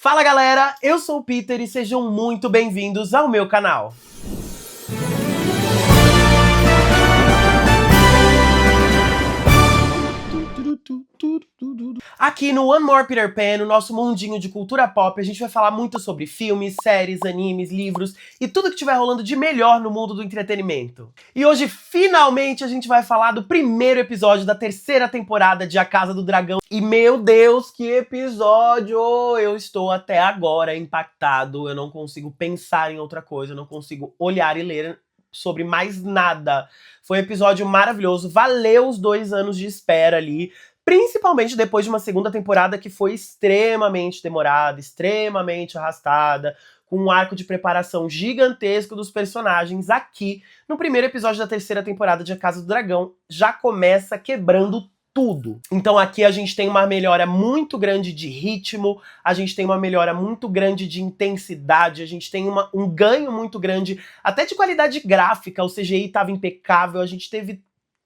Fala galera, eu sou o Peter e sejam muito bem-vindos ao meu canal. Aqui no One More Peter Pan, no nosso mundinho de cultura pop, a gente vai falar muito sobre filmes, séries, animes, livros e tudo que estiver rolando de melhor no mundo do entretenimento. E hoje, finalmente, a gente vai falar do primeiro episódio da terceira temporada de A Casa do Dragão. E meu Deus, que episódio! Eu estou até agora impactado, eu não consigo pensar em outra coisa, eu não consigo olhar e ler sobre mais nada. Foi um episódio maravilhoso, valeu os 2 anos de espera ali. Principalmente depois de uma segunda temporada que foi extremamente demorada, extremamente arrastada, com um arco de preparação gigantesco dos personagens. Aqui, no primeiro episódio da terceira temporada de A Casa do Dragão, já começa quebrando tudo. Então aqui a gente tem uma melhora muito grande de ritmo, a gente tem uma melhora muito grande de intensidade, a gente tem um ganho muito grande até de qualidade gráfica, o CGI estava impecável, a gente teve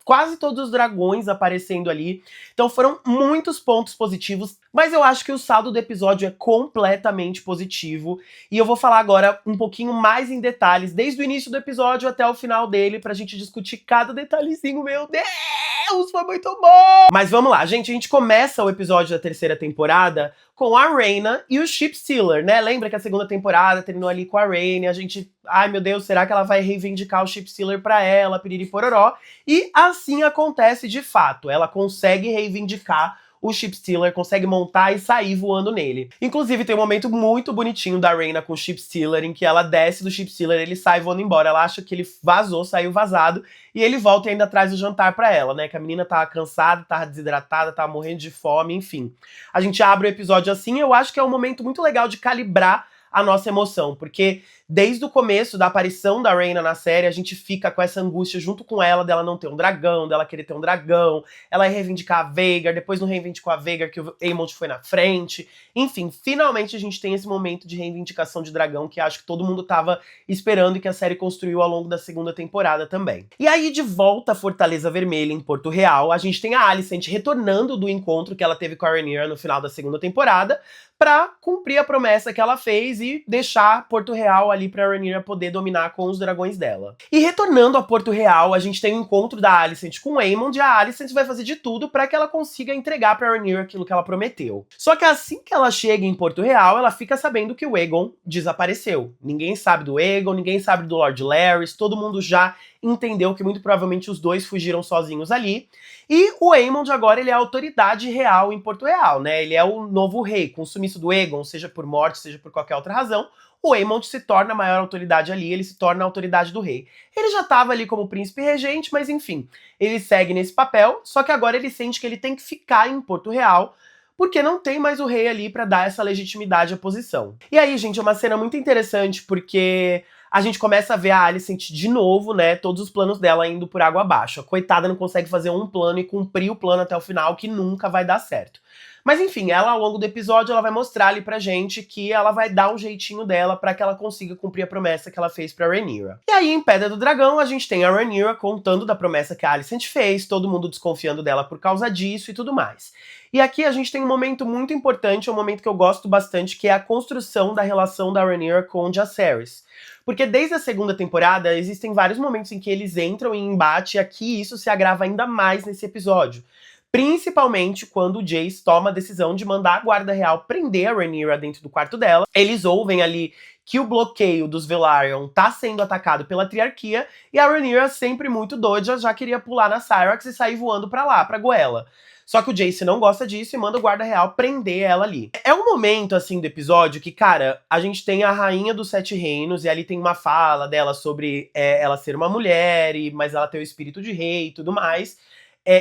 quase todos os dragões aparecendo ali. Então foram muitos pontos positivos, mas eu acho que o saldo do episódio é completamente positivo. E eu vou falar agora um pouquinho mais em detalhes, desde o início do episódio até o final dele, pra gente discutir cada detalhezinho. Meu Deus, foi muito bom! Mas vamos lá, gente, a gente começa o episódio da terceira temporada com a Rhaena e o Ship Stealer, né? Lembra que a segunda temporada terminou ali com a Rhaena e a gente... Ai, meu Deus, será que ela vai reivindicar o Ship Stealer pra ela, piriri pororó? E assim acontece de fato. Ela consegue reivindicar o Ship Stealer, consegue montar e sair voando nele. Inclusive, tem um momento muito bonitinho da Rhaena com o Ship Stealer, em que ela desce do Ship Stealer, ele sai voando embora. Ela acha que ele vazou, saiu vazado, e ele volta e ainda traz o jantar pra ela, né? Que a menina tava cansada, tava desidratada, tava morrendo de fome, enfim. A gente abre o episódio assim, eu acho que é um momento muito legal de calibrar a nossa emoção, porque desde o começo da aparição da Rhaena na série, a gente fica com essa angústia junto com ela, dela não ter um dragão, dela querer ter um dragão, ela reivindicar a Vhagar, depois não reivindicou a Vhagar, que o Aemond foi na frente. Enfim, finalmente a gente tem esse momento de reivindicação de dragão que acho que todo mundo tava esperando e que a série construiu ao longo da segunda temporada também. E aí, de volta à Fortaleza Vermelha, em Porto Real, a gente tem a Alicent retornando do encontro que ela teve com a Rhaenyra no final da segunda temporada, pra cumprir a promessa que ela fez e deixar Porto Real ali pra Rhaenyra poder dominar com os dragões dela. E retornando a Porto Real, a gente tem o encontro da Alicent com o Aemond e a Alicent vai fazer de tudo pra que ela consiga entregar pra Rhaenyra aquilo que ela prometeu. Só que assim que ela chega em Porto Real, ela fica sabendo que o Aegon desapareceu. Ninguém sabe do Aegon, ninguém sabe do Lord Larys, todo mundo já entendeu que muito provavelmente os dois fugiram sozinhos ali. E o Aemond agora ele é a autoridade real em Porto Real, né? Ele é o novo rei. Com o sumiço do Aegon, seja por morte, seja por qualquer outra razão, o Aemond se torna a maior autoridade ali, ele se torna a autoridade do rei. Ele já estava ali como príncipe regente, mas enfim, ele segue nesse papel, só que agora ele sente que ele tem que ficar em Porto Real, porque não tem mais o rei ali pra dar essa legitimidade à posição. E aí, gente, é uma cena muito interessante, porque a gente começa a ver a Alicent de novo, né, todos os planos dela indo por água abaixo. A coitada não consegue fazer um plano e cumprir o plano até o final, que nunca vai dar certo. Mas enfim, ela ao longo do episódio, ela vai mostrar ali pra gente que ela vai dar um jeitinho dela pra que ela consiga cumprir a promessa que ela fez pra Rhaenyra. E aí, em Pedra do Dragão, a gente tem a Rhaenyra contando da promessa que a Alicent fez, todo mundo desconfiando dela por causa disso e tudo mais. E aqui a gente tem um momento muito importante, um momento que eu gosto bastante, que é a construção da relação da Rhaenyra com o Jacaerys. Porque desde a segunda temporada, existem vários momentos em que eles entram em embate, e aqui isso se agrava ainda mais nesse episódio. Principalmente quando o Jace toma a decisão de mandar a guarda real prender a Rhaenyra dentro do quarto dela. Eles ouvem ali que o bloqueio dos Velaryon tá sendo atacado pela Triarquia, e a Rhaenyra, sempre muito doida, já queria pular na Syrax e sair voando pra lá, pra Goela. Só que o Jace não gosta disso e manda o guarda real prender ela ali. É um momento, assim, do episódio que, cara, a gente tem a Rainha dos Sete Reinos, e ali tem uma fala dela sobre ela ser uma mulher, mas ela ter o espírito de rei e tudo mais.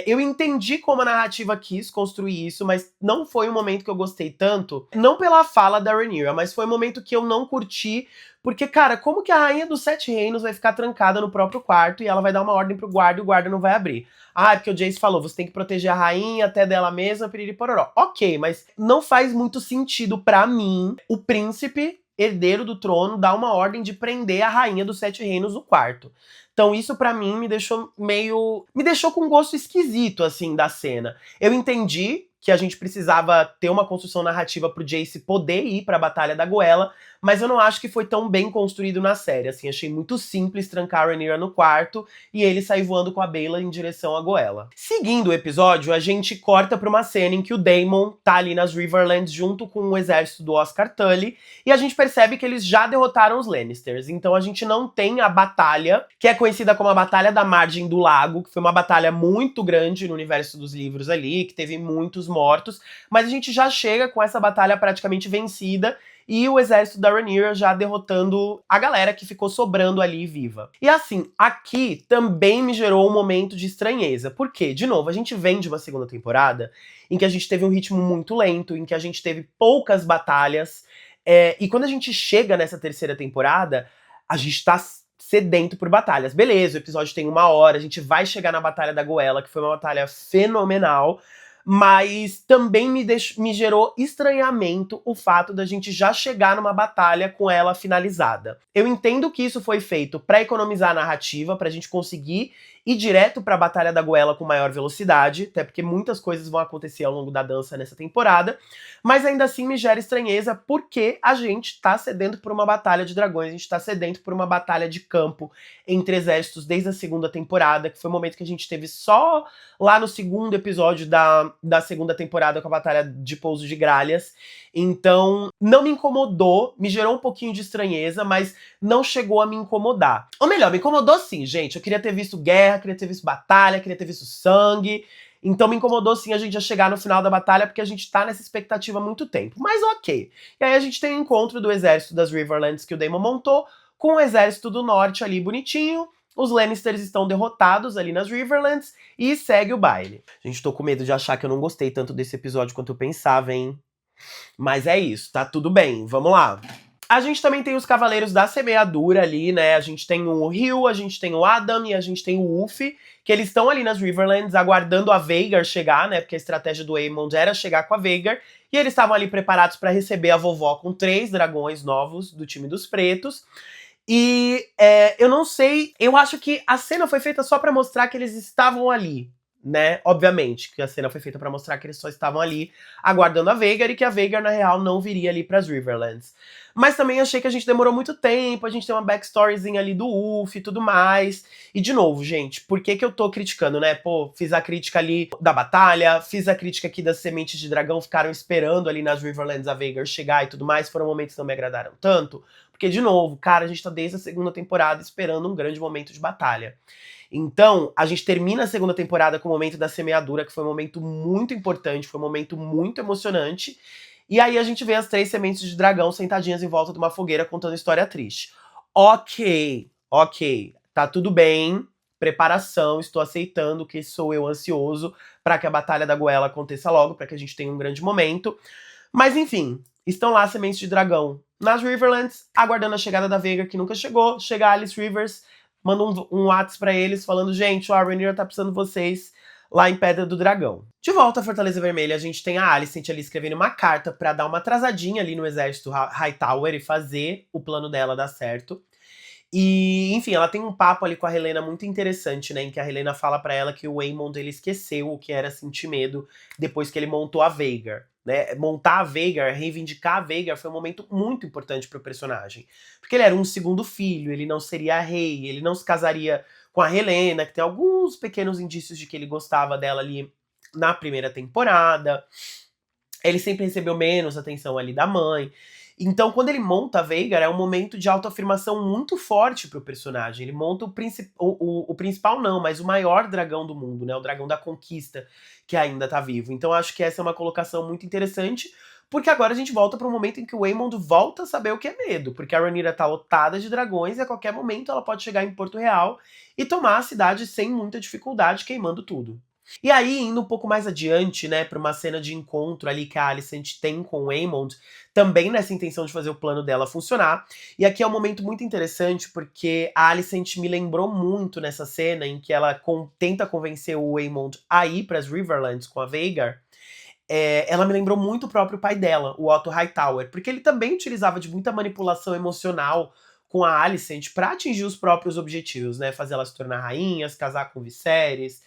Eu entendi como a narrativa quis construir isso, mas não foi um momento que eu gostei tanto. Não pela fala da Rhaenyra, mas foi um momento que eu não curti. Porque, cara, como que a Rainha dos Sete Reinos vai ficar trancada no próprio quarto e ela vai dar uma ordem pro guarda e o guarda não vai abrir? Ah, é porque o Jace falou, você tem que proteger a rainha até dela mesma, piriri pororó. Ok, mas não faz muito sentido pra mim o príncipe herdeiro do trono dar uma ordem de prender a Rainha dos Sete Reinos no quarto. Então isso pra mim me deixou com um gosto esquisito, assim, da cena. Eu entendi que a gente precisava ter uma construção narrativa pro Jace poder ir pra Batalha da Goela, mas eu não acho que foi tão bem construído na série, assim, achei muito simples trancar a Rhaenyra no quarto e ele sair voando com a Baela em direção à Goela. Seguindo o episódio, a gente corta pra uma cena em que o Daemon tá ali nas Riverlands junto com o exército do Oscar Tully, e a gente percebe que eles já derrotaram os Lannisters, então a gente não tem a batalha, que é conhecida como a Batalha da Margem do Lago, que foi uma batalha muito grande no universo dos livros ali, que teve muitos mortos, mas a gente já chega com essa batalha praticamente vencida, e o exército da Rhaenyra já derrotando a galera que ficou sobrando ali viva. E assim, aqui também me gerou um momento de estranheza. Por quê? De novo, a gente vem de uma segunda temporada em que a gente teve um ritmo muito lento, em que a gente teve poucas batalhas, e quando a gente chega nessa terceira temporada, a gente tá sedento por batalhas. Beleza, o episódio tem 1 hora, a gente vai chegar na Batalha da Goela, que foi uma batalha fenomenal, mas também me gerou estranhamento o fato da gente já chegar numa batalha com ela finalizada. Eu entendo que isso foi feito pra economizar a narrativa, pra gente conseguir ir direto pra Batalha da Goela com maior velocidade, até porque muitas coisas vão acontecer ao longo da dança nessa temporada, mas ainda assim me gera estranheza porque a gente tá sedento por uma batalha de dragões, a gente tá sedento por uma batalha de campo entre exércitos desde a segunda temporada, que foi um momento que a gente teve só lá no segundo episódio da segunda temporada com a batalha de Pouso de Gralhas. Então, não me incomodou, me gerou um pouquinho de estranheza, mas não chegou a me incomodar. Ou melhor, me incomodou sim, gente. Eu queria ter visto guerra, queria ter visto batalha, queria ter visto sangue. Então me incomodou sim a gente já chegar no final da batalha, porque a gente tá nessa expectativa há muito tempo. Mas ok. E aí a gente tem o encontro do exército das Riverlands que o Daemon montou, com o exército do norte ali bonitinho. Os Lannisters estão derrotados ali nas Riverlands e segue o baile. Gente, tô com medo de achar que eu não gostei tanto desse episódio quanto eu pensava, hein? Mas é isso, tá tudo bem, vamos lá. A gente também tem os Cavaleiros da Semeadura ali, né? A gente tem o Hugh, a gente tem o Adam e a gente tem o Wolf, que eles estão ali nas Riverlands aguardando a Vhagar chegar, né? Porque a estratégia do Aemond era chegar com a Vhagar. E eles estavam ali preparados pra receber a vovó com 3 dragões novos do time dos pretos. E eu não sei, eu acho que a cena foi feita só pra mostrar que eles estavam ali, né? Obviamente, que a cena foi feita pra mostrar que eles só estavam ali aguardando a Vhagar e que a Vhagar, na real, não viria ali pras Riverlands. Mas também achei que a gente demorou muito tempo, a gente tem uma backstoryzinha ali do Wolf e tudo mais. E de novo, gente, por que que eu tô criticando, né? Pô, fiz a crítica ali da batalha, fiz a crítica aqui das sementes de dragão, ficaram esperando ali nas Riverlands a Vhagar chegar e tudo mais, foram momentos que não me agradaram tanto. Porque, de novo, cara, a gente tá desde a segunda temporada esperando um grande momento de batalha. Então, a gente termina a segunda temporada com o momento da semeadura, que foi um momento muito importante, foi um momento muito emocionante. E aí a gente vê as 3 sementes de dragão sentadinhas em volta de uma fogueira contando história triste. Ok, tá tudo bem, preparação, estou aceitando que sou eu ansioso para que a Batalha da Goela aconteça logo, para que a gente tenha um grande momento. Mas enfim, estão lá as sementes de dragão nas Riverlands, aguardando a chegada da Vhagar, que nunca chegou. Chega a Alice Rivers, manda um WhatsApp pra eles, falando, gente, a Rhaenyra tá precisando de vocês lá em Pedra do Dragão. De volta à Fortaleza Vermelha, a gente tem a Alicent ali escrevendo uma carta pra dar uma atrasadinha ali no exército Hightower e fazer o plano dela dar certo. E, enfim, ela tem um papo ali com a Helena muito interessante, né? Em que a Helena fala pra ela que o Aemond, ele esqueceu o que era sentir medo depois que ele montou a Vhagar. Né? Montar a Vhagar, reivindicar a Vhagar foi um momento muito importante pro personagem. Porque ele era um segundo filho, ele não seria rei, ele não se casaria com a Helena, que tem alguns pequenos indícios de que ele gostava dela ali na primeira temporada. Ele sempre recebeu menos atenção ali da mãe. Então, quando ele monta a Vhagar, é um momento de autoafirmação muito forte pro personagem. Ele monta o principal não, mas o maior dragão do mundo, né? O dragão da conquista, que ainda tá vivo. Então, acho que essa é uma colocação muito interessante, porque agora a gente volta para um momento em que o Aemond volta a saber o que é medo, porque a Rhaenyra tá lotada de dragões e a qualquer momento ela pode chegar em Porto Real e tomar a cidade sem muita dificuldade, queimando tudo. E aí, indo um pouco mais adiante, né, pra uma cena de encontro ali que a Alicent tem com o Aemond, também nessa intenção de fazer o plano dela funcionar. E aqui é um momento muito interessante, porque a Alicent me lembrou muito nessa cena em que ela tenta convencer o Aemond a ir pras Riverlands com a Vhagar. Ela me lembrou muito o próprio pai dela, o Otto Hightower, porque ele também utilizava de muita manipulação emocional com a Alicent pra atingir os próprios objetivos, né, fazer ela se tornar rainha, se casar com Viserys,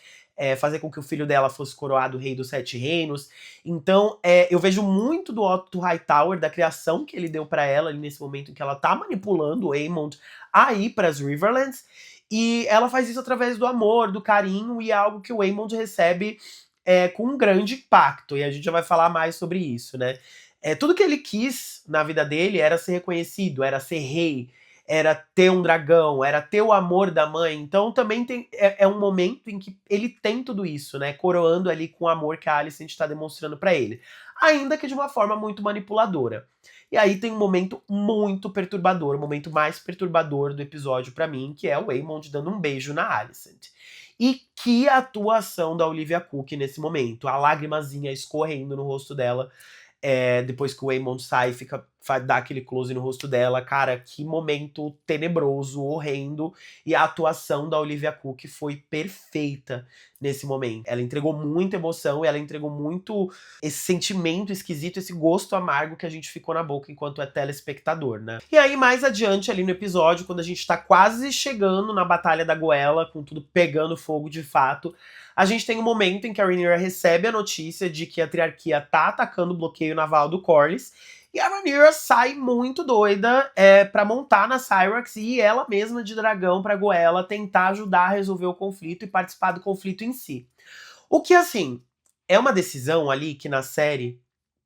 fazer com que o filho dela fosse coroado rei dos Sete Reinos. Então, eu vejo muito do Otto Hightower, da criação que ele deu pra ela ali nesse momento em que ela tá manipulando o Aemond a ir pras Riverlands. E ela faz isso através do amor, do carinho, e é algo que o Aemond recebe com um grande impacto. E a gente já vai falar mais sobre isso, né? Tudo que ele quis na vida dele era ser reconhecido, era ser rei, era ter um dragão, era ter o amor da mãe. Então também é um momento em que ele tem tudo isso, né? Coroando ali com o amor que a Alicent está demonstrando pra ele. Ainda que de uma forma muito manipuladora. E aí tem um momento muito perturbador, o momento mais perturbador do episódio pra mim, que é o Aemond dando um beijo na Alicent. E que atuação da Olivia Cooke nesse momento. A lágrimazinha escorrendo no rosto dela. Depois que o Aemond sai, dá aquele close no rosto dela. Cara, que momento tenebroso, horrendo. E a atuação da Olivia Cooke foi perfeita nesse momento. Ela entregou muita emoção, ela entregou muito esse sentimento esquisito, esse gosto amargo que a gente ficou na boca enquanto é telespectador, né? E aí, mais adiante ali no episódio, quando a gente tá quase chegando na Batalha da Goela, com tudo pegando fogo de fato, a gente tem um momento em que a Rhaenyra recebe a notícia de que a Triarquia tá atacando o bloqueio naval do Corlys, e a Rhaenyra sai muito doida pra montar na Syrax e ir ela mesma de dragão pra Goela tentar ajudar a resolver o conflito e participar do conflito em si. O que, assim, é uma decisão ali que na série,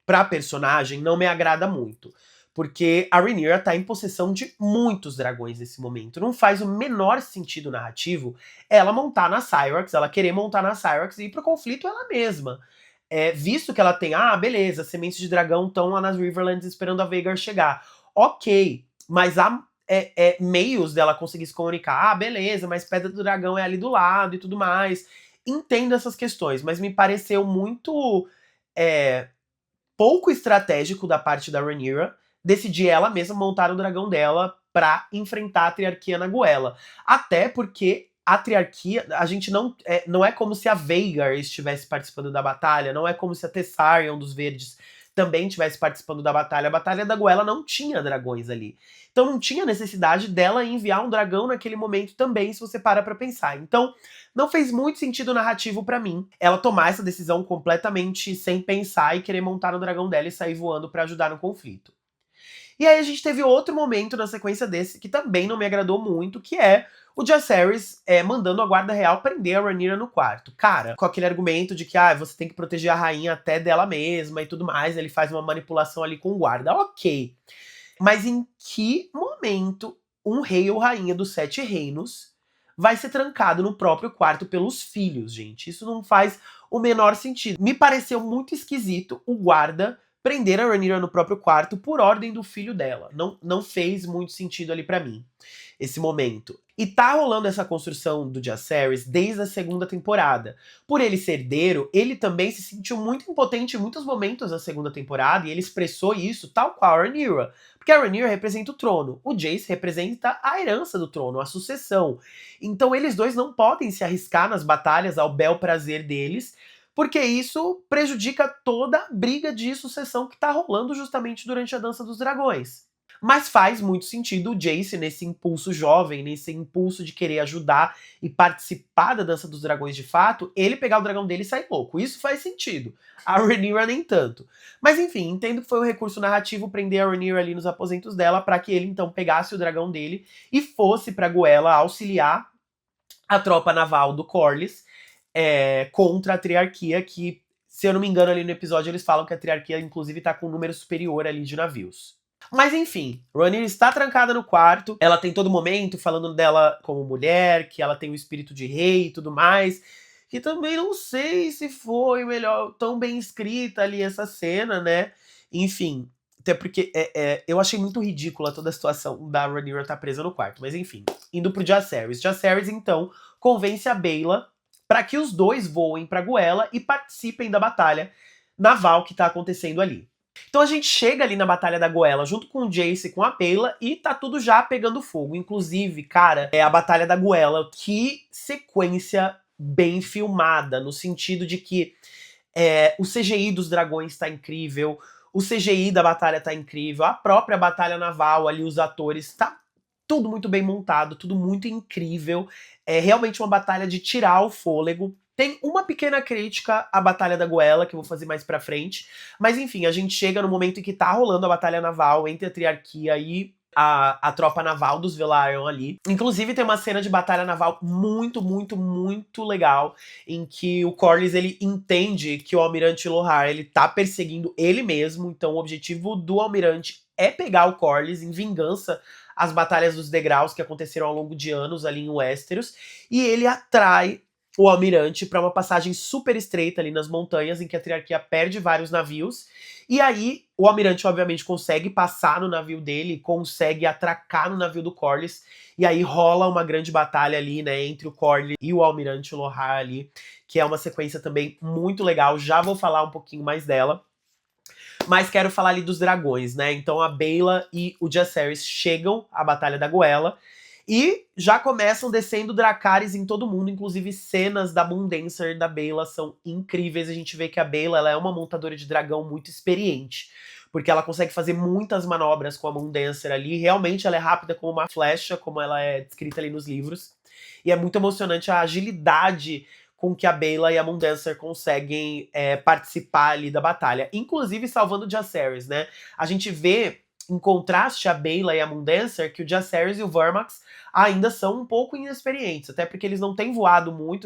pra personagem, não me agrada muito. Porque a Rhaenyra tá em possessão de muitos dragões nesse momento. Não faz o menor sentido narrativo ela montar na Syrax, ela querer montar na Syrax e ir pro conflito ela mesma. Visto que ela tem, beleza, sementes de dragão estão lá nas Riverlands esperando a Vhagar chegar. Ok, mas há meios dela conseguir se comunicar. Beleza, mas Pedra do Dragão é ali do lado e tudo mais. Entendo essas questões, mas me pareceu muito pouco estratégico da parte da Rhaenyra decidir ela mesma montar o dragão dela pra enfrentar a Triarquia na Goela. Até porque a Triarquia, a gente não é como se a Vhagar estivesse participando da batalha, não é como se a Tessarion dos Verdes também estivesse participando da batalha. A Batalha da Goela não tinha dragões ali. Então não tinha necessidade dela enviar um dragão naquele momento também, se você para pra pensar. Então, não fez muito sentido narrativo pra mim ela tomar essa decisão completamente sem pensar e querer montar no dragão dela e sair voando pra ajudar no conflito. E aí a gente teve outro momento na sequência desse que também não me agradou muito, que é o Jacaerys mandando a guarda real prender a Rhaenyra no quarto. Cara, com aquele argumento de que você tem que proteger a rainha até dela mesma e tudo mais, ele faz uma manipulação ali com o guarda. Ok. Mas em que momento um rei ou rainha dos Sete Reinos vai ser trancado no próprio quarto pelos filhos, gente? Isso não faz o menor sentido. Me pareceu muito esquisito o guarda prender a Rhaenyra no próprio quarto por ordem do filho dela. Não fez muito sentido ali pra mim, esse momento. E tá rolando essa construção do Jacaerys desde a segunda temporada. Por ele ser herdeiro, ele também se sentiu muito impotente em muitos momentos da segunda temporada, e ele expressou isso tal qual a Rhaenyra. Porque a Rhaenyra representa o trono, o Jace representa a herança do trono, a sucessão. Então eles dois não podem se arriscar nas batalhas ao bel prazer deles, porque isso prejudica toda a briga de sucessão que tá rolando justamente durante a Dança dos Dragões. Mas faz muito sentido o Jace, nesse impulso jovem, nesse impulso de querer ajudar e participar da Dança dos Dragões de fato, ele pegar o dragão dele e sair louco. Isso faz sentido. A Rhaenyra nem tanto. Mas enfim, entendo que foi um recurso narrativo prender a Rhaenyra ali nos aposentos dela para que ele então pegasse o dragão dele e fosse pra Goela auxiliar a tropa naval do Corlys contra a Triarquia, que, se eu não me engano, ali no episódio eles falam que a Triarquia, inclusive, tá com um número superior ali de navios. Mas enfim, Rhaenyra está trancada no quarto, ela tem todo momento falando dela como mulher, que ela tem o espírito de rei e tudo mais, que também não sei se foi melhor, tão bem escrita ali essa cena, né? Enfim, até porque eu achei muito ridícula toda a situação da Rhaenyra estar presa no quarto, mas enfim, indo pro Jacaerys. Jacaerys, então, convence a Baela para que os dois voem pra Goela e participem da batalha naval que tá acontecendo ali. Então a gente chega ali na Batalha da Goela junto com o Jace e com a Baela e tá tudo já pegando fogo. Inclusive, cara, a Batalha da Goela, que sequência bem filmada, no sentido de que o CGI dos dragões tá incrível, o CGI da batalha tá incrível, a própria batalha naval ali, os atores, tá tudo muito bem montado, tudo muito incrível. É realmente uma batalha de tirar o fôlego. Tem uma pequena crítica à Batalha da Goela, que eu vou fazer mais pra frente. Mas enfim, a gente chega no momento em que tá rolando a batalha naval entre a Triarquia e a tropa naval dos Velaryon ali. Inclusive tem uma cena de batalha naval muito, muito, muito legal, em que o Corlys, ele entende que o Almirante Lothar, ele tá perseguindo ele mesmo, então o objetivo do Almirante é pegar o Corlys em vingança às batalhas dos degraus que aconteceram ao longo de anos ali em Westeros, e ele atrai o Almirante para uma passagem super estreita ali nas montanhas, em que a Triarquia perde vários navios, e aí o Almirante obviamente consegue passar no navio dele, consegue atracar no navio do Corlys, e aí rola uma grande batalha ali, né, entre o Corlys e o Almirante Lothar ali, que é uma sequência também muito legal, já vou falar um pouquinho mais dela. Mas quero falar ali dos dragões, né? Então a Baela e o Jacaerys chegam à Batalha da Goela e já começam descendo Dracarys em todo mundo, inclusive cenas da Moondancer e da Baela são incríveis. A gente vê que a Baela, ela é uma montadora de dragão muito experiente, porque ela consegue fazer muitas manobras com a Moondancer ali. Realmente ela é rápida como uma flecha, como ela é descrita ali nos livros. E é muito emocionante a agilidade com que a Baela e a Moondancer conseguem participar ali da batalha. Inclusive salvando o Jacaerys, né? A gente vê, em contraste a Baela e a Moondancer, que o Jacaerys e o Vermax ainda são um pouco inexperientes, até porque eles não têm voado muito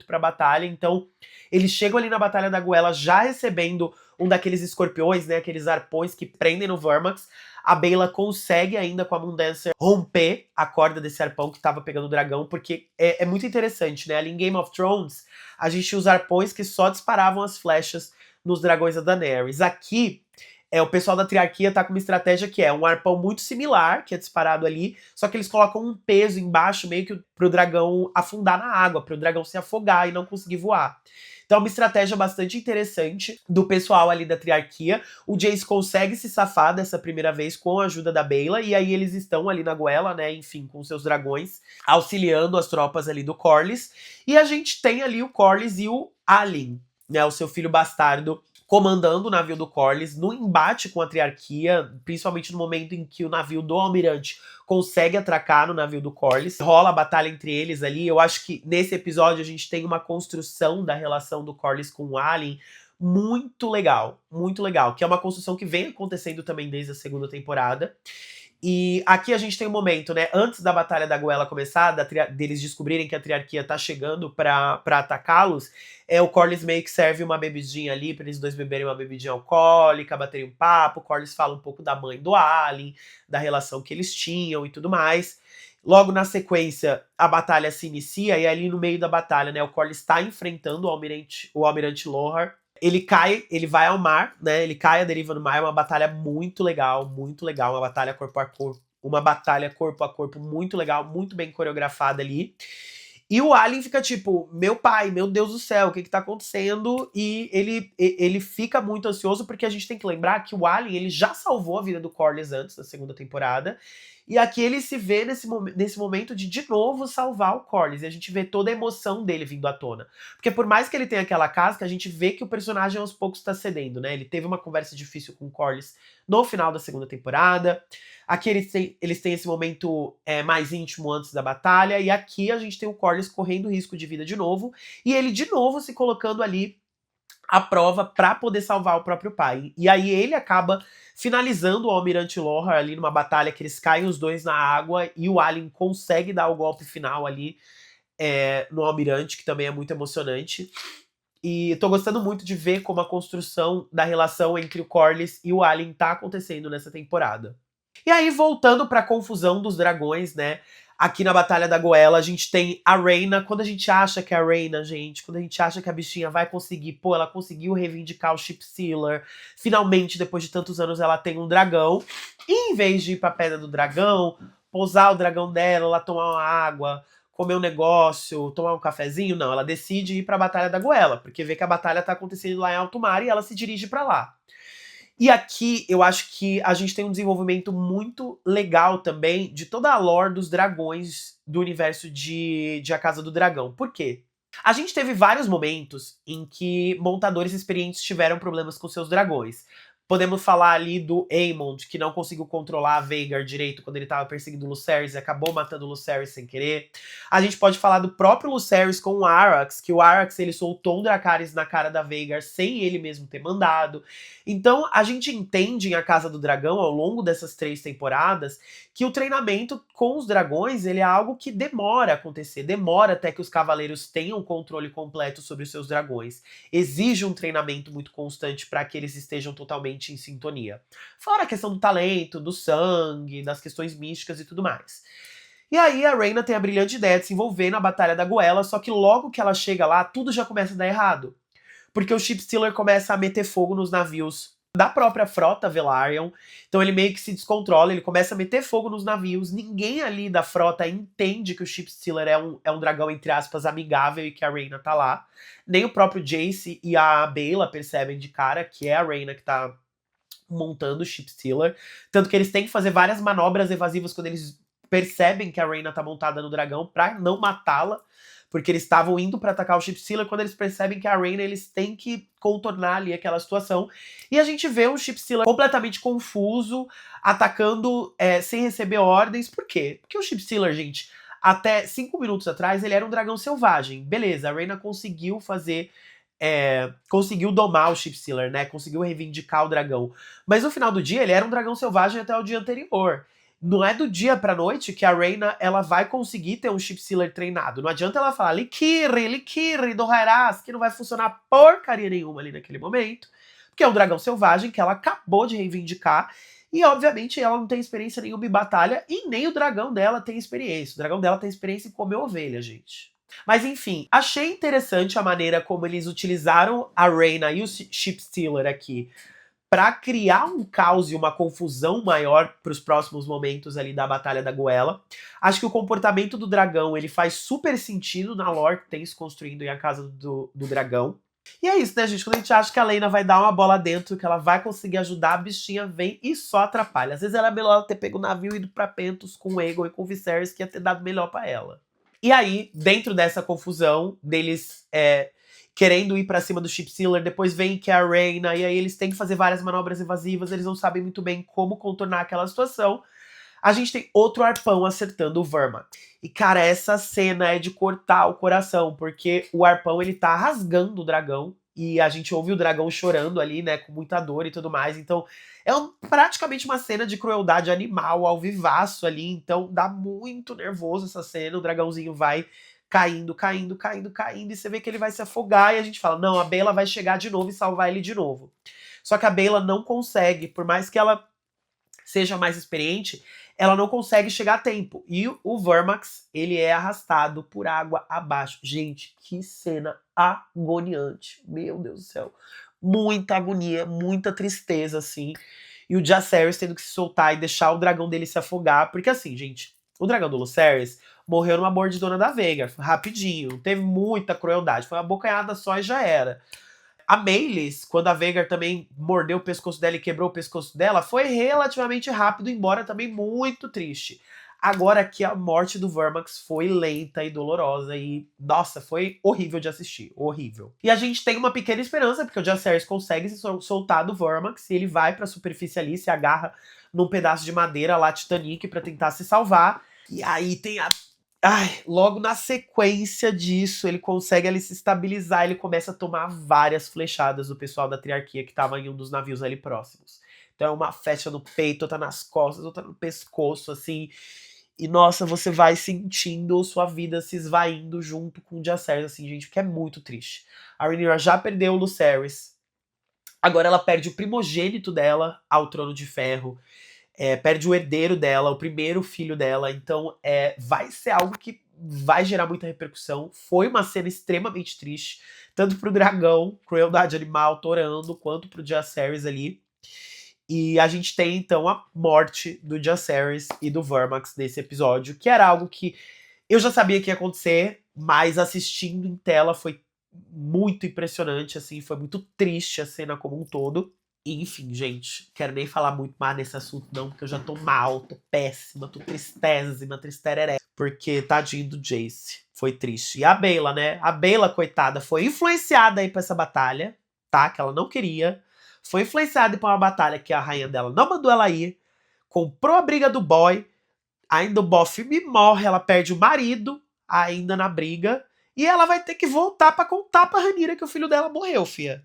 pra batalha, então eles chegam ali na Batalha da Goela já recebendo um daqueles escorpiões, né, aqueles arpões que prendem no Vermax. A Baela consegue ainda com a Moondancer romper a corda desse arpão que tava pegando o dragão, porque é muito interessante, né? Ali em Game of Thrones, a gente tinha os arpões que só disparavam as flechas nos dragões da Daenerys. Aqui, o pessoal da Triarquia tá com uma estratégia que é um arpão muito similar, que é disparado ali, só que eles colocam um peso embaixo, meio que pro dragão afundar na água, pro dragão se afogar e não conseguir voar. Então é uma estratégia bastante interessante do pessoal ali da Triarquia. O Jace consegue se safar dessa primeira vez com a ajuda da Baela, e aí eles estão ali na Goela, né, enfim, com seus dragões, auxiliando as tropas ali do Corlys. E a gente tem ali o Corlys e o Alyn, né, o seu filho bastardo, comandando o navio do Corlys no embate com a Triarquia, principalmente no momento em que o navio do Almirante consegue atracar no navio do Corlys. Rola a batalha entre eles ali. Eu acho que nesse episódio a gente tem uma construção da relação do Corlys com o Alyn muito legal, que é uma construção que vem acontecendo também desde a segunda temporada. E aqui a gente tem um momento, né, antes da Batalha da Goela começar, deles descobrirem que a Triarquia tá chegando pra atacá-los, o Corlys meio que serve uma bebidinha ali, pra eles dois beberem uma bebidinha alcoólica, baterem um papo. O Corlys fala um pouco da mãe do Alyn, da relação que eles tinham e tudo mais. Logo na sequência, a batalha se inicia, e ali no meio da batalha, né, o Corlys tá enfrentando o Almirante Lothar. Ele cai, ele vai ao mar, né? Ele cai à deriva no mar, é uma batalha muito legal, uma batalha corpo a corpo, muito legal, muito bem coreografada ali. E o Alyn fica tipo, meu pai, meu Deus do céu, o que tá acontecendo? E ele fica muito ansioso, porque a gente tem que lembrar que o Alyn, ele já salvou a vida do Corlys antes da segunda temporada. E aqui ele se vê nesse momento de novo salvar o Corlys. E a gente vê toda a emoção dele vindo à tona. Porque por mais que ele tenha aquela casca, a gente vê que o personagem aos poucos tá cedendo, né? Ele teve uma conversa difícil com o Corlys no final da segunda temporada. Aqui eles têm esse momento mais íntimo antes da batalha. E aqui a gente tem o Corlys correndo risco de vida de novo. E ele de novo se colocando ali à prova para poder salvar o próprio pai. E aí ele acaba finalizando o Almirante Lothar ali numa batalha que eles caem os dois na água, e o Alyn consegue dar o golpe final ali no Almirante, que também é muito emocionante. E tô gostando muito de ver como a construção da relação entre o Corlys e o Alyn tá acontecendo nessa temporada. E aí, voltando pra confusão dos dragões, né? Aqui na Batalha da Goela, a gente tem a Rhaena. Quando a gente acha que a Rhaena, gente, quando a gente acha que a bichinha vai conseguir, pô, ela conseguiu reivindicar o Ship Sealer. Finalmente, depois de tantos anos, ela tem um dragão. E em vez de ir pra Pedra do Dragão, pousar o dragão dela, ela tomar uma água, comer um negócio, tomar um cafezinho, não. Ela decide ir pra Batalha da Goela, porque vê que a batalha tá acontecendo lá em alto mar e ela se dirige pra lá. E aqui eu acho que a gente tem um desenvolvimento muito legal também de toda a lore dos dragões do universo de A Casa do Dragão. Por quê? A gente teve vários momentos em que montadores experientes tiveram problemas com seus dragões. Podemos falar ali do Aemond, que não conseguiu controlar a Vhagar direito quando ele tava perseguindo o Lucerys e acabou matando o Lucerys sem querer. A gente pode falar do próprio Lucerys com o Arrax, que o Arrax ele soltou um Dracarys na cara da Vhagar sem ele mesmo ter mandado. Então a gente entende em A Casa do Dragão, ao longo dessas 3 temporadas, que o treinamento com os dragões ele é algo que demora a acontecer, demora até que os cavaleiros tenham controle completo sobre os seus dragões. Exige um treinamento muito constante para que eles estejam totalmente em sintonia. Fora a questão do talento, do sangue, das questões místicas e tudo mais. E aí a Rhaena tem a brilhante ideia de se envolver na Batalha da Goela, só que logo que ela chega lá, tudo já começa a dar errado. Porque o Shipstealer começa a meter fogo nos navios da própria frota Velaryon. Então ele meio que se descontrola, ele começa a meter fogo nos navios. Ninguém ali da frota entende que o Shipstealer é um dragão, entre aspas, amigável e que a Rhaena tá lá. Nem o próprio Jace e a Baela percebem de cara que é a Rhaena que tá montando o Shipstealer. Tanto que eles têm que fazer várias manobras evasivas quando eles percebem que a Rhaena tá montada no dragão pra não matá-la. Porque eles estavam indo pra atacar o Shipstealer, quando eles percebem que a Rhaena, eles têm que contornar ali aquela situação. E a gente vê o Shipstealer completamente confuso, atacando sem receber ordens. Por quê? Porque o Shipstealer, gente, até 5 minutos atrás, ele era um dragão selvagem. Beleza, a Rhaena conseguiu fazer... conseguiu domar o Shipstealer, né? Conseguiu reivindicar o dragão. Mas no final do dia, ele era um dragão selvagem até o dia anterior. Não é do dia pra noite que a Rhaena ela vai conseguir ter um Shipstealer treinado. Não adianta ela falar Likiri, do Hairas, que não vai funcionar porcaria nenhuma ali naquele momento. Porque é um dragão selvagem que ela acabou de reivindicar. E, obviamente, ela não tem experiência nenhuma em batalha. E nem o dragão dela tem experiência. O dragão dela tem experiência em comer ovelha, gente. Mas, enfim, achei interessante a maneira como eles utilizaram a Rhaena e o Shipstealer aqui para criar um caos e uma confusão maior para os próximos momentos ali da Batalha da Goela. Acho que o comportamento do dragão ele faz super sentido na lore que tem se construindo em A Casa do Dragão. E é isso, né, gente? Quando a gente acha que a Laena vai dar uma bola dentro, que ela vai conseguir ajudar, a bichinha vem e só atrapalha. Às vezes era melhor ela ter pego o navio e ido pra Pentos com o Aegon e com o Viserys, que ia ter dado melhor para ela. E aí, dentro dessa confusão deles querendo ir pra cima do Shipstealer, depois vem que é a Rhaena, e aí eles têm que fazer várias manobras evasivas, eles não sabem muito bem como contornar aquela situação. A gente tem outro arpão acertando o Verma. E, cara, essa cena é de cortar o coração, porque o arpão, ele tá rasgando o dragão, e a gente ouve o dragão chorando ali, né, com muita dor e tudo mais. Então, praticamente uma cena de crueldade animal, ao vivaço ali. Então, dá muito nervoso essa cena. O dragãozinho vai caindo, e você vê que ele vai se afogar, e a gente fala, não, a Baela vai chegar de novo e salvar ele de novo. Só que a Baela não consegue, por mais que ela seja mais experiente, ela não consegue chegar a tempo. E o Vermax, ele é arrastado por água abaixo. Gente, que cena agoniante. Meu Deus do céu. Muita agonia, muita tristeza, assim. E o Jacaerys tendo que se soltar e deixar o dragão dele se afogar. Porque assim, gente, o dragão do Lucerys morreu numa mordidona da Vhagar. Foi rapidinho, não teve muita crueldade. Foi uma bocanhada só e já era. A Meleys, quando a Vhagar também mordeu o pescoço dela e quebrou o pescoço dela, foi relativamente rápido, embora também muito triste. Agora aqui a morte do Vermax foi lenta e dolorosa e, nossa, foi horrível de assistir, horrível. E a gente tem uma pequena esperança, porque o Jacaerys consegue se soltar do Vermax e ele vai pra superfície ali, se agarra num pedaço de madeira lá, Titanic, pra tentar se salvar. E aí tem logo na sequência disso, ele consegue ali se estabilizar, ele começa a tomar várias flechadas do pessoal da Triarquia que tava em um dos navios ali próximos. Então é uma flecha no peito, outra nas costas, outra no pescoço, assim. E, nossa, você vai sentindo sua vida se esvaindo junto com o Jacaerys, assim, gente, que é muito triste. A Rhaenyra já perdeu o Lucerys. Agora ela perde o primogênito dela ao Trono de Ferro. Perde o herdeiro dela, o primeiro filho dela. Então, vai ser algo que vai gerar muita repercussão. Foi uma cena extremamente triste, tanto pro dragão, crueldade animal, torando, quanto pro Jacaerys ali. E a gente tem, então, a morte do Jacaerys e do Vermax nesse episódio, que era algo que eu já sabia que ia acontecer, mas assistindo em tela foi muito impressionante, assim, foi muito triste a cena como um todo. E, enfim, gente, quero nem falar muito mais nesse assunto não, porque eu já tô mal, tô péssima, tô tristésima, tristereré. Porque, tadinho do Jace, foi triste. E a Baela, né? A Baela, coitada, foi influenciada aí pra essa batalha, tá? Que ela não queria. foi influenciada por uma batalha que a rainha dela não mandou ela ir, comprou a briga do boy, ainda o bofe me morre, ela perde o marido ainda na briga, e ela vai ter que voltar pra contar pra Rhaenyra que o filho dela morreu, fia.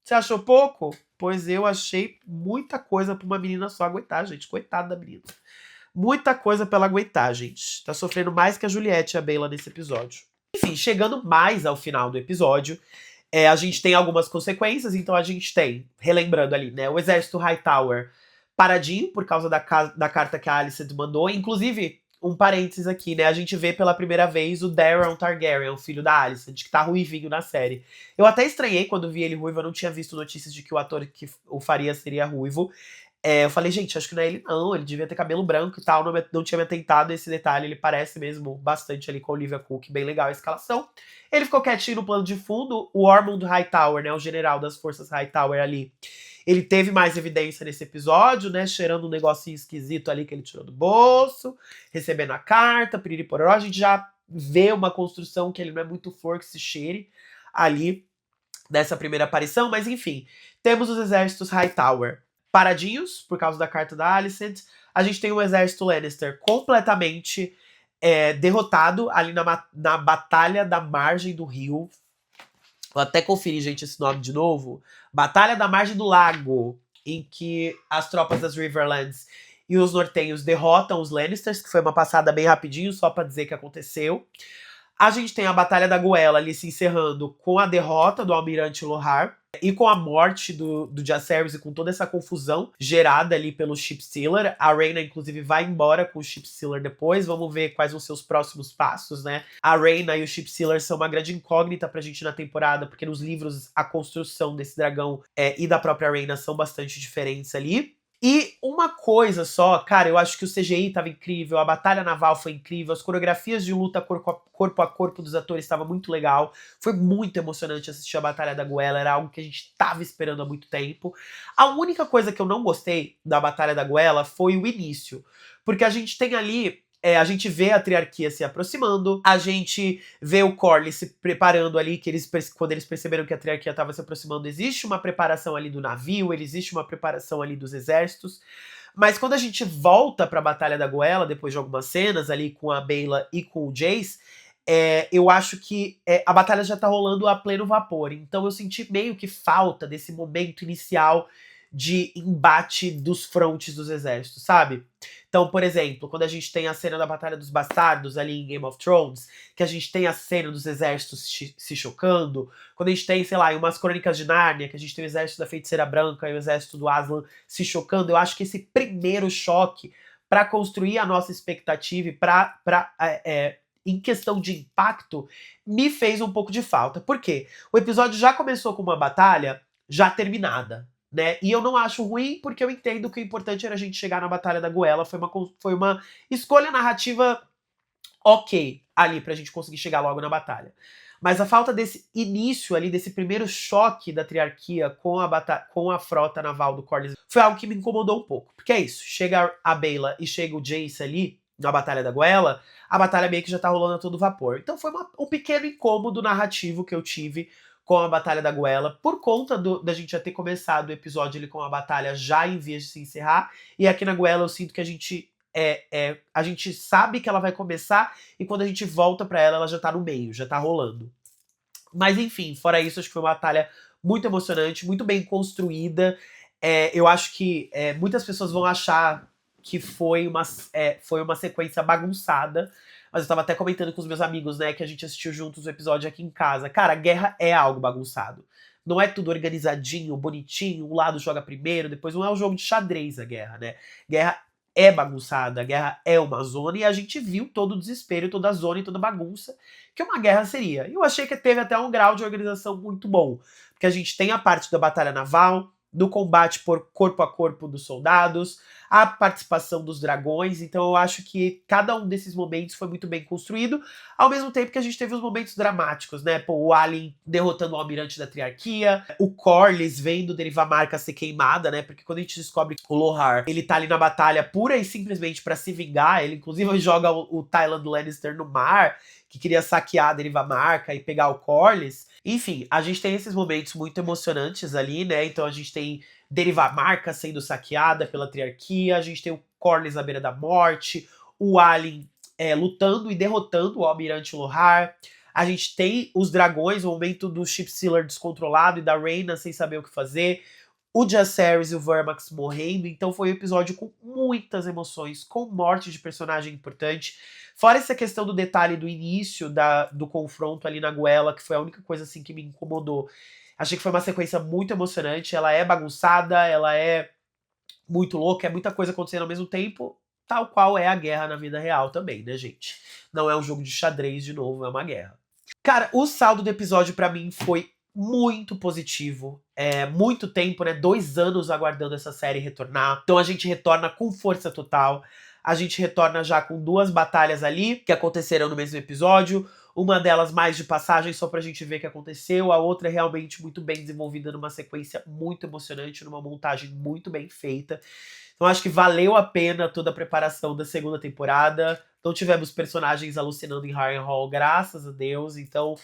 Você achou pouco? Pois eu achei muita coisa pra uma menina só aguentar, gente. Coitada da menina. Muita coisa pra ela aguentar, gente. Tá sofrendo mais que a Juliette e a Bella nesse episódio. Enfim, chegando mais ao final do episódio, a gente tem algumas consequências. Então a gente tem, relembrando ali, né, o exército Hightower paradinho por causa da carta que a Alicent mandou. Inclusive, um parênteses aqui, né, a gente vê pela primeira vez o Daeron Targaryen, o filho da Alicent, que tá ruivinho na série. Eu até estranhei quando vi ele ruivo, eu não tinha visto notícias de que o ator que o faria seria ruivo. Eu falei, gente, acho que não é ele não, ele devia ter cabelo branco e tal, não tinha me atentado a esse detalhe, ele parece mesmo bastante ali com a Olivia Cook, bem legal a escalação. Ele ficou quietinho no plano de fundo, o Ormond Hightower, né, o general das forças Hightower ali, ele teve mais evidência nesse episódio, né, cheirando um negocinho esquisito ali que ele tirou do bolso, recebendo a carta, piriri pororó, a gente já vê uma construção que ele não é muito flor que se cheire ali dessa primeira aparição, mas enfim, temos os exércitos Hightower paradinhos, por causa da carta da Alicent. A gente tem o exército Lannister completamente derrotado ali na Batalha da Margem do Rio. Vou até conferir, gente, esse nome de novo. Batalha da Margem do Lago, em que as tropas das Riverlands e os nortenhos derrotam os Lannisters, que foi uma passada bem rapidinho, só pra dizer que aconteceu. A gente tem a Batalha da Goela ali se encerrando com a derrota do Almirante Lohar e com a morte do Jacaerys e com toda essa confusão gerada ali pelo Shipsealer. A Rhaena, inclusive, vai embora com o Shipsealer depois. Vamos ver quais vão ser os próximos passos, né? A Rhaena e o Shipsealer são uma grande incógnita pra gente na temporada, porque nos livros a construção desse dragão e da própria Rhaena são bastante diferentes ali. E uma coisa só, cara, eu acho que o CGI tava incrível, a batalha naval foi incrível, as coreografias de luta corpo a corpo dos atores estava muito legal. Foi muito emocionante assistir a Batalha da Goela, era algo que a gente tava esperando há muito tempo. A única coisa que eu não gostei da Batalha da Goela foi o início, porque a gente tem ali a gente vê a triarquia se aproximando, a gente vê o Corlys se preparando ali, que quando eles perceberam que a triarquia estava se aproximando, existe uma preparação ali do navio, existe uma preparação ali dos exércitos. Mas quando a gente volta pra Batalha da Goela, depois de algumas cenas ali com a Baela e com o Jace, eu acho que a batalha já tá rolando a pleno vapor. Então eu senti meio que falta desse momento inicial de embate dos frontes dos exércitos, sabe? Então, por exemplo, quando a gente tem a cena da Batalha dos Bastardos ali em Game of Thrones, que a gente tem a cena dos exércitos se chocando, quando a gente tem, sei lá, em umas Crônicas de Nárnia, que a gente tem o exército da Feiticeira Branca e o exército do Aslan se chocando, eu acho que esse primeiro choque para construir a nossa expectativa e em questão de impacto, me fez um pouco de falta. Por quê? O episódio já começou com uma batalha já terminada, né? E eu não acho ruim, porque eu entendo que o importante era a gente chegar na Batalha da Goela. Foi uma escolha narrativa ok ali pra gente conseguir chegar logo na batalha. Mas a falta desse início ali, desse primeiro choque da triarquia com a frota naval do Corlys, foi algo que me incomodou um pouco. Porque é isso, chega a Baela e chega o Jace ali, na Batalha da Goela, a batalha meio que já tá rolando a todo vapor. Então foi um pequeno incômodo narrativo que eu tive com a Batalha da Goela, por conta da gente já ter começado o episódio ali com a batalha já em vias de se encerrar, e aqui na Goela eu sinto que a gente sabe que ela vai começar, e quando a gente volta pra ela já tá no meio, já tá rolando. Mas enfim, fora isso, acho que foi uma batalha muito emocionante, muito bem construída. Eu acho que muitas pessoas vão achar que foi uma sequência bagunçada, mas eu tava até comentando com os meus amigos, né, que a gente assistiu juntos o episódio aqui em casa. Cara, a guerra é algo bagunçado. Não é tudo organizadinho, bonitinho, um lado joga primeiro, depois não é um jogo de xadrez a guerra, né? Guerra é bagunçada, a guerra é uma zona, e a gente viu todo o desespero, toda a zona e toda a bagunça que uma guerra seria. E eu achei que teve até um grau de organização muito bom, porque a gente tem a parte da batalha naval, do combate por corpo a corpo dos soldados, a participação dos dragões. Então eu acho que cada um desses momentos foi muito bem construído, ao mesmo tempo que a gente teve os momentos dramáticos, né? Pô, o Alyn derrotando o almirante da triarquia, o Corlys vendo Deriva Marca ser queimada, né? Porque quando a gente descobre que o Lohar, ele tá ali na batalha pura e simplesmente pra se vingar, ele inclusive joga o Tyland Lannister no mar, que queria saquear a Deriva Marca e pegar o Corlys. Enfim, a gente tem esses momentos muito emocionantes ali, né? Então a gente tem Marca sendo saqueada pela triarquia, a gente tem o Corlys à beira da morte, o Alyn lutando e derrotando o Almirante Lohar. A gente tem os dragões, o momento do Chipsealer descontrolado e da Rhaena sem saber o que fazer. O Jacaerys e o Vermax morrendo. Então foi um episódio com muitas emoções, com morte de personagem importante. Fora essa questão do detalhe do início do confronto ali na goela, que foi a única coisa assim que me incomodou. Achei que foi uma sequência muito emocionante. Ela é bagunçada, ela é muito louca, é muita coisa acontecendo ao mesmo tempo, tal qual é a guerra na vida real também, né, gente? Não é um jogo de xadrez de novo, é uma guerra. Cara, o saldo do episódio pra mim foi muito positivo. É muito tempo, né? 2 anos aguardando essa série retornar. Então a gente retorna com força total. A gente retorna já com 2 batalhas ali que aconteceram no mesmo episódio. Uma delas mais de passagem, só pra gente ver o que aconteceu. A outra é realmente muito bem desenvolvida numa sequência muito emocionante, numa montagem muito bem feita. Então acho que valeu a pena toda a preparação da segunda temporada. Não tivemos personagens alucinando em Harrenhal, graças a Deus. Então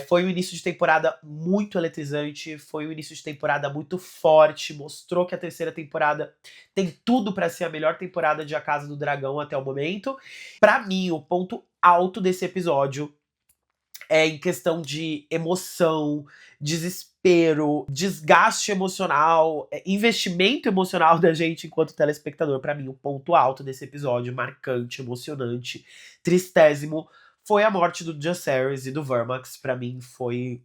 foi um início de temporada muito eletrizante, foi um início de temporada muito forte, mostrou que a terceira temporada tem tudo pra ser a melhor temporada de A Casa do Dragão até o momento. Pra mim, o ponto alto desse episódio é em questão de emoção, desespero, desgaste emocional, investimento emocional da gente enquanto telespectador. Pra mim, o ponto alto desse episódio, marcante, emocionante, tristésimo, foi a morte do Jacaerys e do Vermax. Pra mim, foi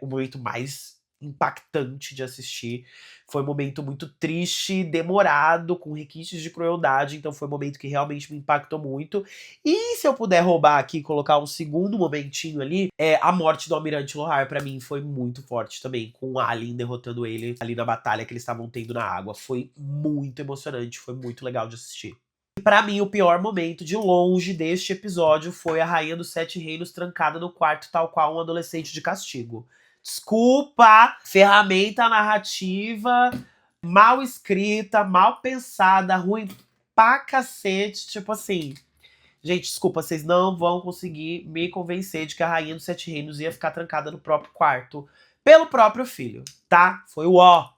o momento mais impactante de assistir. Foi um momento muito triste, demorado, com requintes de crueldade. Então foi um momento que realmente me impactou muito. E se eu puder roubar aqui e colocar um segundo momentinho ali, a morte do Almirante Lohar pra mim foi muito forte também, com o Alyn derrotando ele ali na batalha que eles estavam tendo na água. Foi muito emocionante, foi muito legal de assistir. E pra mim, o pior momento, de longe, deste episódio foi a Rainha dos Sete Reinos trancada no quarto, tal qual um adolescente de castigo. Desculpa, ferramenta narrativa mal escrita, mal pensada, ruim pra cacete, tipo assim. Gente, desculpa, vocês não vão conseguir me convencer de que a Rainha dos Sete Reinos ia ficar trancada no próprio quarto pelo próprio filho, tá? Foi o ó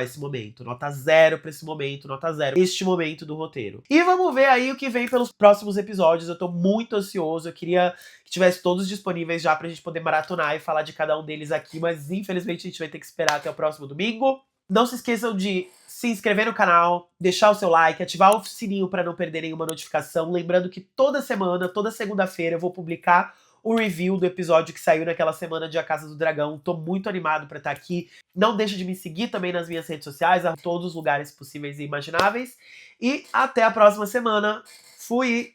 esse momento. Nota 0 pra esse momento, nota 0. Este momento do roteiro. E vamos ver aí o que vem pelos próximos episódios. Eu tô muito ansioso, eu queria que tivesse todos disponíveis já pra gente poder maratonar e falar de cada um deles aqui, mas infelizmente a gente vai ter que esperar até o próximo domingo. Não se esqueçam de se inscrever no canal, deixar o seu like, ativar o sininho para não perder nenhuma notificação. Lembrando que toda semana, toda segunda-feira, eu vou publicar o review do episódio que saiu naquela semana de A Casa do Dragão. Tô muito animado pra estar aqui. Não deixa de me seguir também nas minhas redes sociais, a todos os lugares possíveis e imagináveis. E até a próxima semana. Fui!